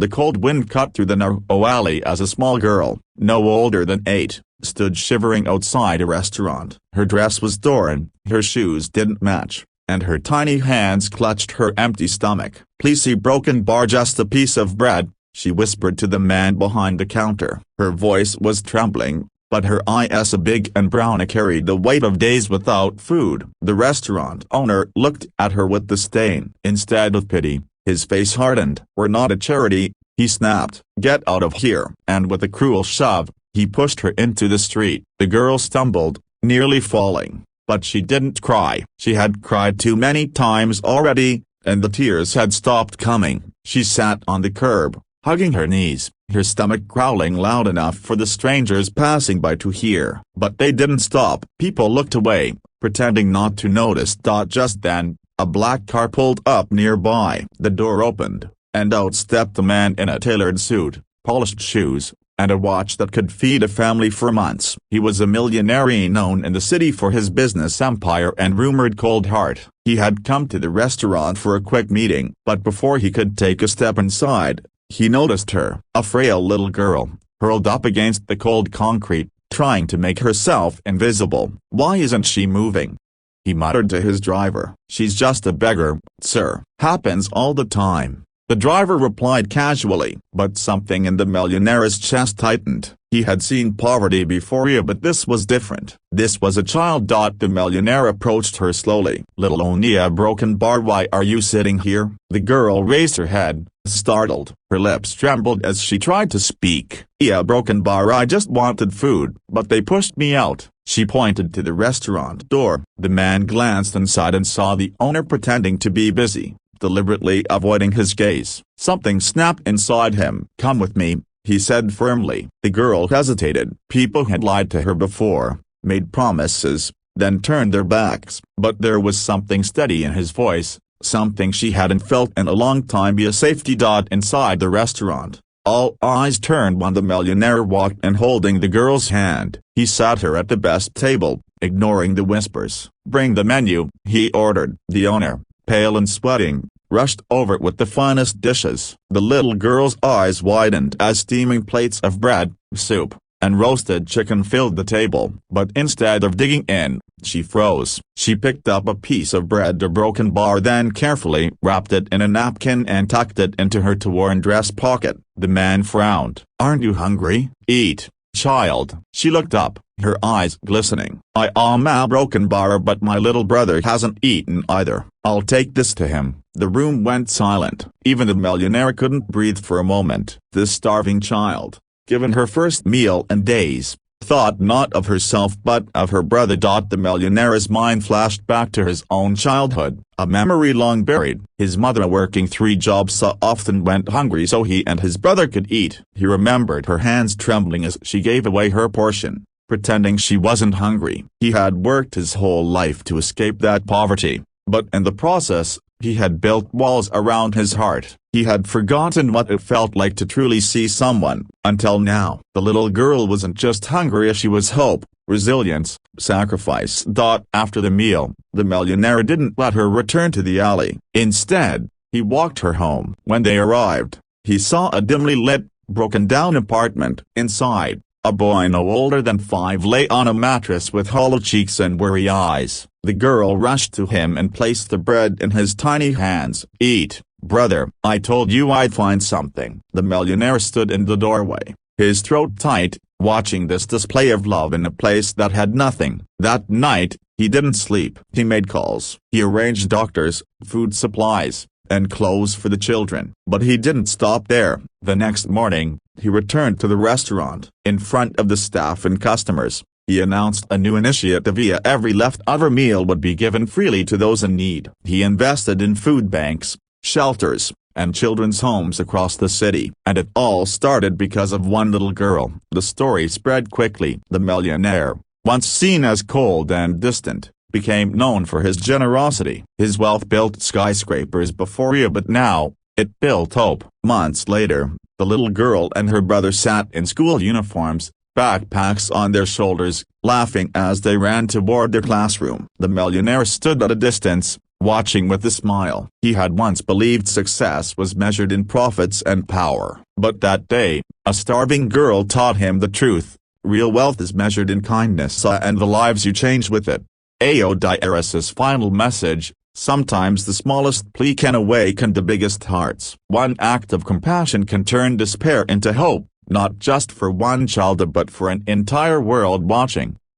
The cold wind cut through the narrow alley as a small girl, no older than 8, stood shivering outside a restaurant. Her dress was torn, her shoes didn't match, and her tiny hands clutched her empty stomach. "Please see broken bar, just a piece of bread," she whispered to the man behind the counter. Her voice was trembling, but her eyes, big and brown, carried the weight of days without food. The restaurant owner looked at her with disdain instead of pity. His face hardened. "We're not a charity," he snapped. "Get out of here." And with a cruel shove, he pushed her into the street. The girl stumbled, nearly falling, but she didn't cry. She had cried too many times already, and the tears had stopped coming. She sat on the curb, hugging her knees, her stomach growling loud enough for the strangers passing by to hear. But they didn't stop. People looked away, pretending not to notice. Just then, a black car pulled up nearby. The door opened, and out stepped a man in a tailored suit, polished shoes, and a watch that could feed a family for months. He was a millionaire known in the city for his business empire and rumored cold heart. He had come to the restaurant for a quick meeting, but before he could take a step inside, he noticed her, a frail little girl, hurled up against the cold concrete, trying to make herself invisible. "Why isn't she moving?" he muttered to his driver. "She's just a beggar, sir. Happens all the time." The driver replied casually, but something in the millionaire's chest tightened. He had seen poverty before, but this was different. This was a child. The millionaire approached her slowly. "Little Onia broken bar, why are you sitting here?" The girl raised her head, startled. Her lips trembled as she tried to speak. "Yeah, broken bar, I just wanted food, but they pushed me out." She pointed to the restaurant door. The man glanced inside and saw the owner pretending to be busy, deliberately avoiding his gaze. Something snapped inside him. "Come with me," he said firmly. The girl hesitated. People had lied to her before, made promises, then turned their backs. But there was something steady in his voice, something she hadn't felt in a long time. Be a safety. Inside the restaurant, all eyes turned when the millionaire walked in holding the girl's hand. He sat her at the best table, ignoring the whispers. "Bring the menu," he ordered. The owner, pale and sweating, rushed over it with the finest dishes. The little girl's eyes widened as steaming plates of bread, soup, and roasted chicken filled the table. But instead of digging in, she froze. She picked up a piece of bread, a broken bar, then carefully wrapped it in a napkin and tucked it into her torn dress pocket. The man frowned. "Aren't you hungry? Eat, child." She looked up, her eyes glistening. "I am a broken bar, but my little brother hasn't eaten either. I'll take this to him." The room went silent. Even the millionaire couldn't breathe for a moment. This starving child, given her first meal in days, thought not of herself but of her brother. The millionaire's mind flashed back to his own childhood, a memory long buried. His mother, working 3 jobs, so often went hungry so he and his brother could eat. He remembered her hands trembling as she gave away her portion, pretending she wasn't hungry. He had worked his whole life to escape that poverty, but in the process, he had built walls around his heart. He had forgotten what it felt like to truly see someone, until now. The little girl wasn't just hungry, she was hope, resilience, sacrifice. After the meal, the millionaire didn't let her return to the alley. Instead, he walked her home. When they arrived, he saw a dimly lit, broken-down apartment. Inside, a boy no older than 5 lay on a mattress with hollow cheeks and weary eyes. The girl rushed to him and placed the bread in his tiny hands. "Eat, brother, I told you I'd find something." The millionaire stood in the doorway, his throat tight, watching this display of love in a place that had nothing. That night, he didn't sleep. He made calls. He arranged doctors, food supplies, and clothes for the children. But he didn't stop there. The next morning, he returned to the restaurant. In front of the staff and customers, he announced a new initiative. Every leftover meal would be given freely to those in need. He invested in food banks, shelters, and children's homes across the city. And it all started because of one little girl. The story spread quickly. The millionaire, once seen as cold and distant, became known for his generosity. His wealth built skyscrapers before you, but now, it built hope. Months later, the little girl and her brother sat in school uniforms, backpacks on their shoulders, laughing as they ran toward their classroom. The millionaire stood at a distance, watching with a smile. He had once believed success was measured in profits and power. But that day, a starving girl taught him the truth. Real wealth is measured in kindness and the lives you change with it. Aodiris's final message: sometimes the smallest plea can awaken the biggest hearts. One act of compassion can turn despair into hope, not just for one child but for an entire world watching.